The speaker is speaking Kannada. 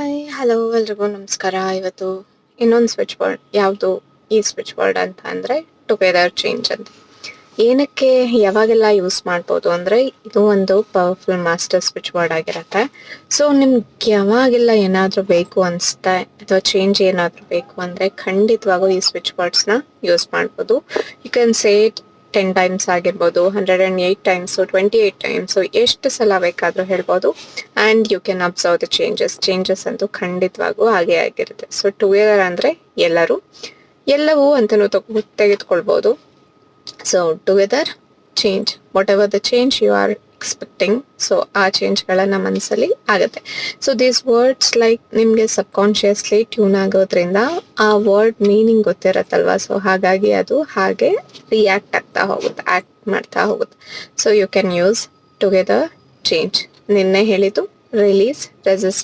ಹಾಯ್ ಹಲೋ ಎಲ್ರಿಗೂ ನಮಸ್ಕಾರ. ಇವತ್ತು ಇನ್ನೊಂದು ಸ್ವಿಚ್ ವರ್ಡ್. ಯಾವುದು ಈ ಸ್ವಿಚ್ ವರ್ಡ್ ಅಂತ ಅಂದರೆ ಟುಗೆದರ್ ಚೇಂಜ್ ಅಂತ. ಏನಕ್ಕೆ ಯಾವಾಗೆಲ್ಲ ಯೂಸ್ ಮಾಡ್ಬೋದು ಅಂದರೆ ಇದು ಒಂದು ಪವರ್ಫುಲ್ ಮಾಸ್ಟರ್ ಸ್ವಿಚ್ ವರ್ಡ್ ಆಗಿರುತ್ತೆ. ಸೊ ನಿಮ್ಗೆ ಯಾವಾಗೆಲ್ಲ ಏನಾದರೂ ಬೇಕು ಅನಿಸುತ್ತೆ ಅಥವಾ ಚೇಂಜ್ ಏನಾದರೂ ಬೇಕು ಅಂದರೆ ಖಂಡಿತವಾಗೂ ಈ ಸ್ವಿಚ್ ವರ್ಡ್ಸ್ನ ಯೂಸ್ ಮಾಡ್ಬೋದು. You can say it 10 times ಆಗಿರ್ಬೋದು, 108 ಟೈಮ್ಸು, 28 ಟೈಮ್ಸು, ಎಷ್ಟು ಸಲ ಬೇಕಾದರೂ ಹೇಳ್ಬೋದು. And you can observe the changes ಅಂತೂ ಖಂಡಿತವಾಗೂ ಹಾಗೆ ಆಗಿರುತ್ತೆ. ಸೊ ಟುಗೆದರ್ ಅಂದರೆ ಎಲ್ಲವೂ ಅಂತಲೂ ತೆಗೆದುಕೊಳ್ಬೋದು. So together change, whatever the change you are expecting, so ಆ ಚೇಂಜ್ಗಳನ್ನು ಮನಸ್ಸಲ್ಲಿ ಆಗುತ್ತೆ. ಸೊ ದೀಸ್ ವರ್ಡ್ಸ್ ಲೈಕ್ ನಿಮಗೆ ಸಬ್ಕಾನ್ಷಿಯಸ್ಲಿ ಟ್ಯೂನ್ ಆಗೋದ್ರಿಂದ ಆ ವರ್ಡ್ ಮೀನಿಂಗ್ ಗೊತ್ತಿರತ್ತಲ್ವ. ಸೊ ಹಾಗಾಗಿ ಅದು ಹಾಗೆ ರಿಯಾಕ್ಟ್ ಆಗ್ತಾ ಹೋಗುತ್ತೆ, ಆ್ಯಕ್ಟ್ ಮಾಡ್ತಾ ಹೋಗುತ್ತೆ. So you can use together change. ನಿನ್ನೆ ಹೇಳಿದ್ದು ರಿಲೀಸ್, ರೆಸಿಸ್ಟ್